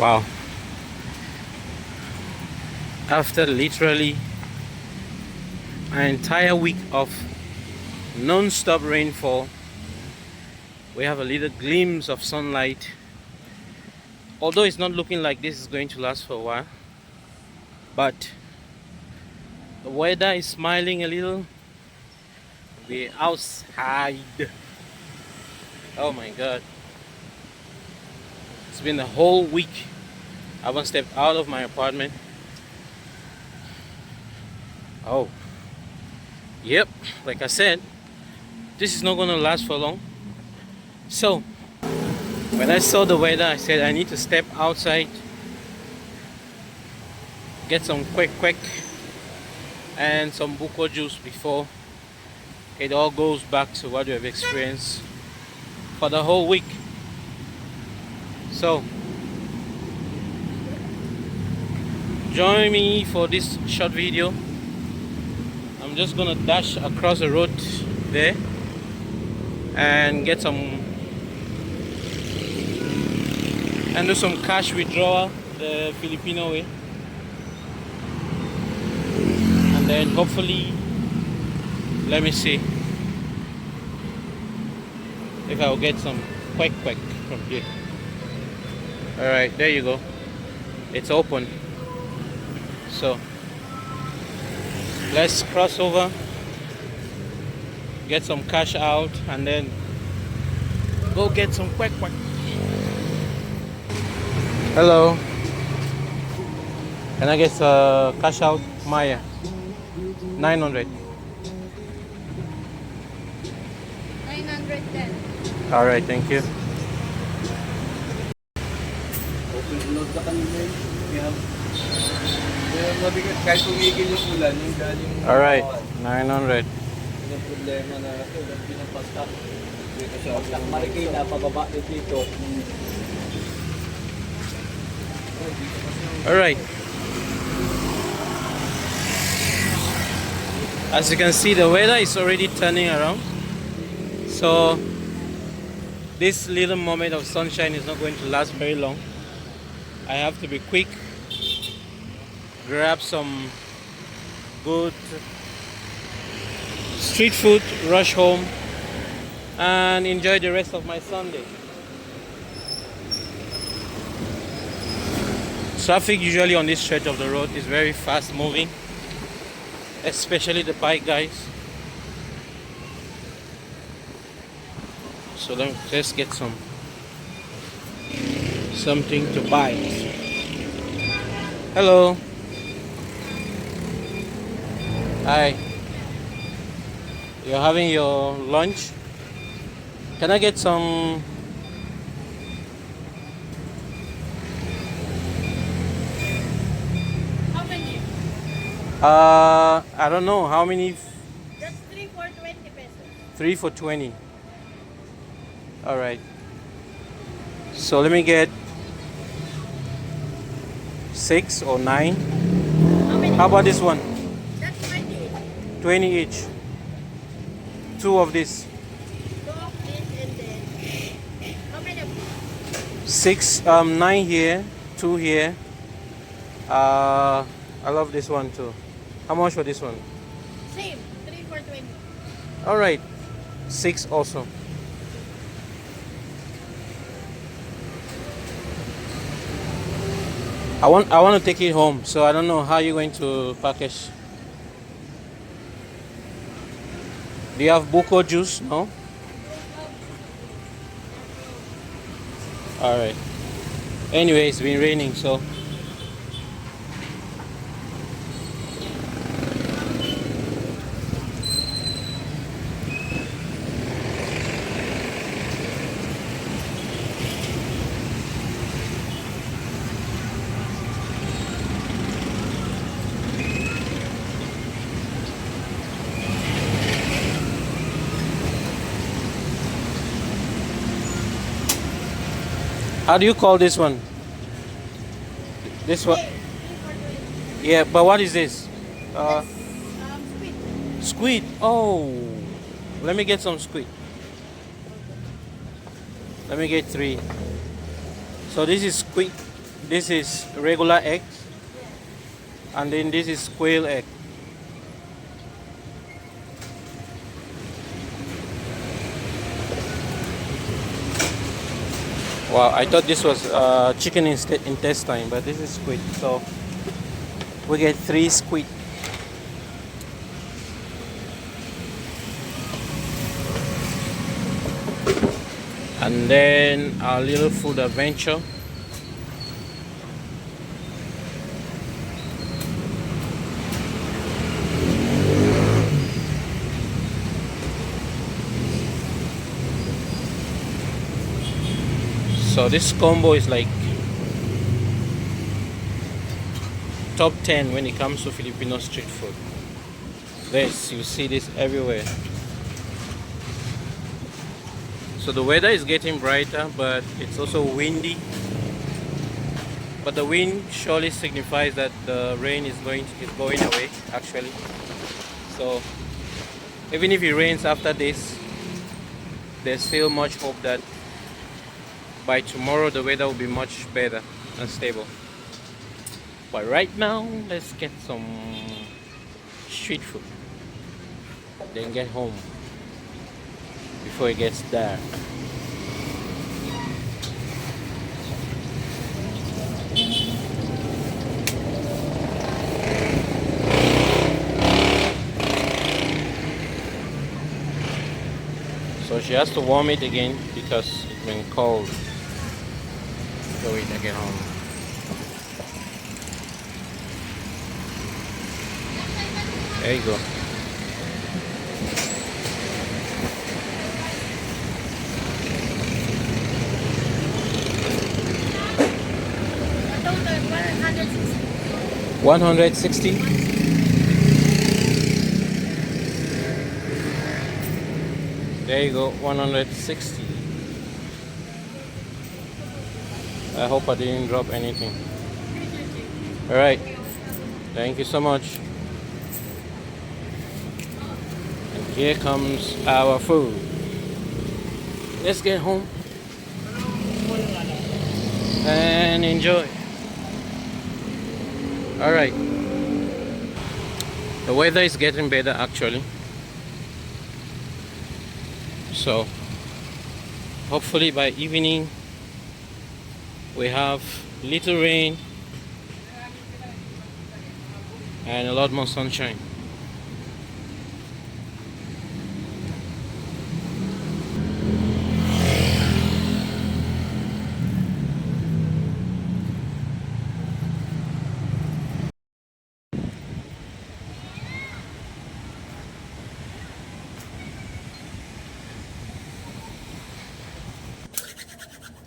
Wow. After literally an entire week of non-stop rainfall, we have a little glimpse of sunlight. Although it's not looking like this is going to last for a while, but the weather is smiling a little. We're outside. Oh my god. It's been a whole week. I haven't stepped out of my apartment. Oh. Yep, like I said, this is not gonna last for long. So, when I saw the weather, I said I need to step outside, get some kwek-kwek and some buko juice before it all goes back to what we have experienced for the whole week. So, join me for this short video. I'm just gonna dash across the road there and get some and do some cash withdrawal the Filipino way, and then hopefully, let me see if I'll get some kwek-kwek from here. Alright, there you go. It's open. So let's cross over, get some cash out, and then go get some kwek-kwek. Hello. Can I get cash out, Maya? 900. 910. Alright, thank you. Open load na kanina yun. Kaya mabigat kahit tumigil yung ulan, yung galing Alright, 900. yung problema na ulan pinapastak. Dito siya ang Marikina, pababa dito. Alright. As you can see, the weather is already turning around. So this little moment of sunshine is not going to last very long. I have to be quick, grab some good street food, rush home, and enjoy the rest of my Sunday. Traffic usually on this stretch of the road is very fast moving, especially the bike guys. So let's get something to buy. Hello. Hi. You're having your lunch? Can I get some? How many? I don't know how many. Just 3 for 20 pesos. 3 for 20. All right. So let me get 6 or 9. How many? How about this one? That's 20. 20 each. 2 of this. 2 of this and then how many of these? 6, 9 here, 2 here. I love this one too. How much for this one? Same. 3 for 20. All right. 6 also. I want to take it home, so I don't know how you're going to package. Do you have buko juice? No? Alright. Anyway, it's been raining, so how do you call this one? This one? 3 for 20. Yeah, but what is this? Squid. Squid. Oh, let me get some squid. Let me get 3. So this is squid This is regular egg, and then this is quail egg. Wow, I thought this was chicken intestine, but this is squid. So we get 3 squid. And then our little food adventure. So this combo is like top 10 when it comes to Filipino street food. This, you see this everywhere. So the weather is getting brighter, but it's also windy. But the wind surely signifies that the rain is going away actually. So even if it rains after this, there's still much hope that by tomorrow the weather will be much better and stable. But right now, let's get some street food, then get home before it gets dark. So she has to warm it again because it's been cold. So we can get home. There you go. Total 160. 160. There you go, 160. I hope I didn't drop anything. Alright, thank you so much. And here comes our food. Let's get home and enjoy. Alright, the weather is getting better actually. So hopefully by evening we have little rain and a lot more sunshine.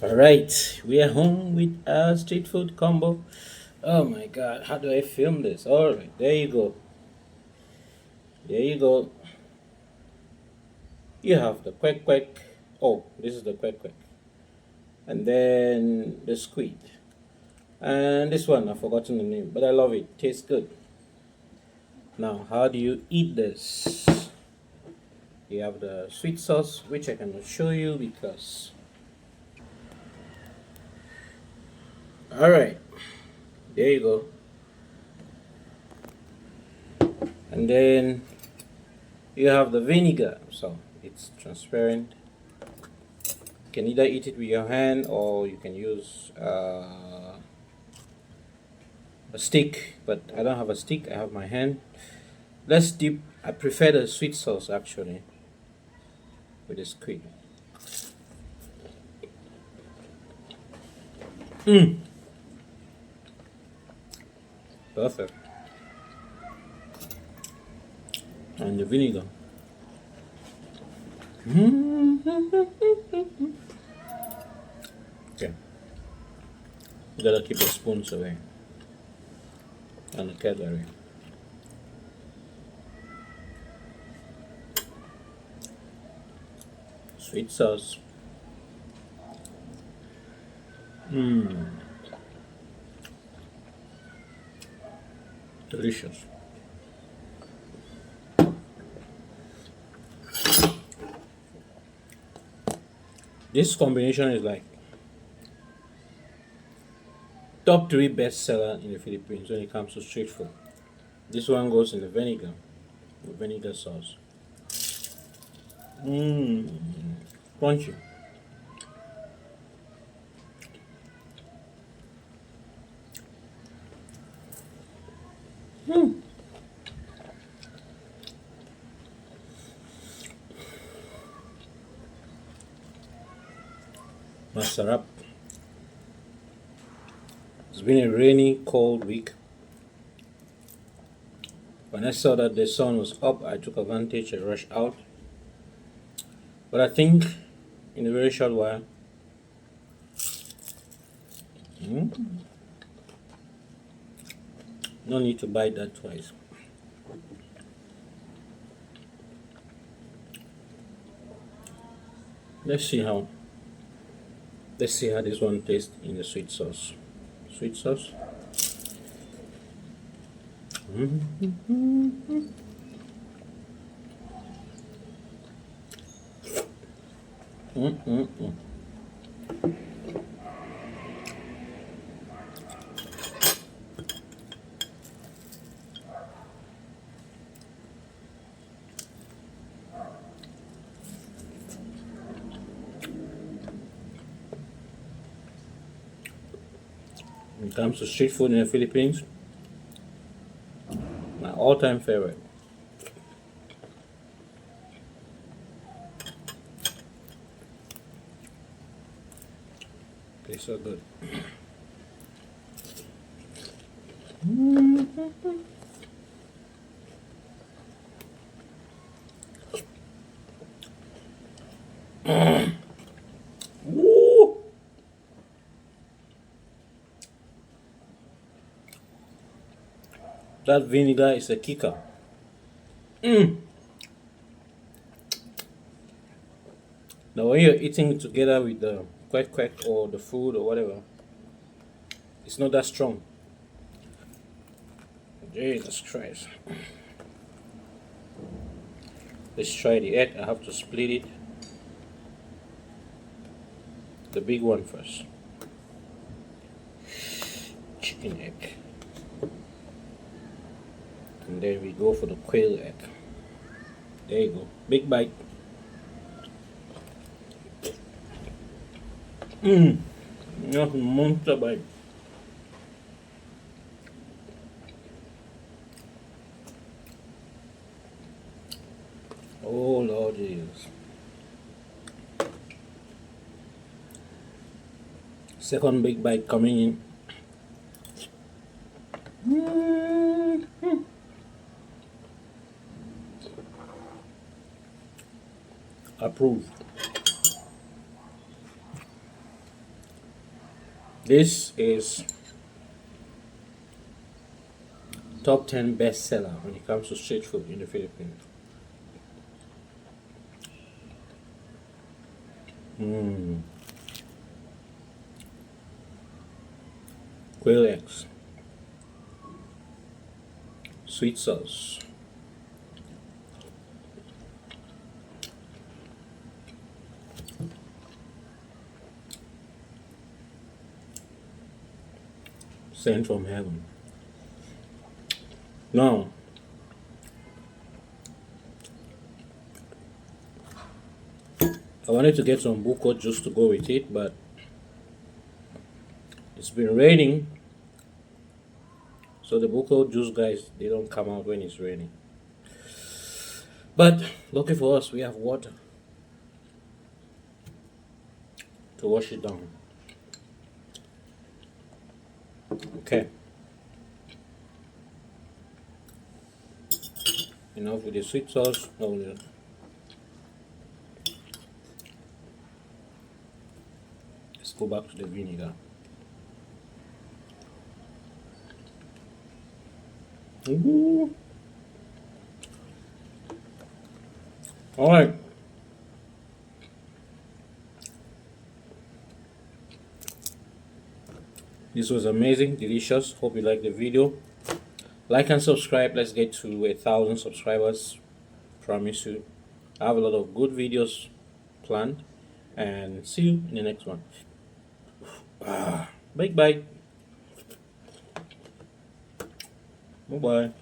Alright, we are home with our street food combo. Oh my god, how do I film this? Alright, there you go. There you go. You have the kwek-kwek. Oh, this is the kwek-kwek. And then the squid. And this one, I've forgotten the name, but I love it. Tastes good. Now, how do you eat this? You have the sweet sauce, which I cannot show you because... Alright, there you go. And then you have the vinegar, so it's transparent. You can either eat it with your hand or you can use a stick, but I don't have a stick, I have my hand. Let's dip. I prefer the sweet sauce actually with the squid. Perfect. And the vinegar. Okay. You gotta keep the spoons away and the cutlery. Sweet sauce. Delicious. This combination is like top 3 bestseller in the Philippines when it comes to street food. This one goes in the vinegar sauce. Crunchy. Masarap. It's been a rainy, cold week. When I saw that the sun was up, I took advantage and rushed out. But I think in a very short while, no need to bite that twice. Let's see how this one tastes in the sweet sauce. Sweet sauce. When it comes to street food in the Philippines, my all-time favorite. Tastes so good. Woo! That vinegar is a kicker. Now when you're eating it together with the kwek-kwek or the food or whatever, it's not that strong. Jesus Christ. Let's try the egg. I have to split it. The big one first. Chicken egg. And then we go for the quail egg. There you go. Big bite. Not monster bite. Oh Lord Jesus. Second big bite coming in. Approved. This is top 10 bestseller when it comes to street food in the Philippines. Quail eggs, sweet sauce, sent from heaven. Now, I wanted to get some buko juice to go with it, but it's been raining, so the buko juice guys, they don't come out when it's raining. But lucky for us, we have water to wash it down. Okay. Enough with the sweet sauce. Let's go back to the vinegar. All right. This was amazing, delicious. Hope you liked the video. Like and subscribe. Let's get to 1,000 subscribers. Promise you. I have a lot of good videos planned. And see you in the next one. Bye bye. Bye-bye.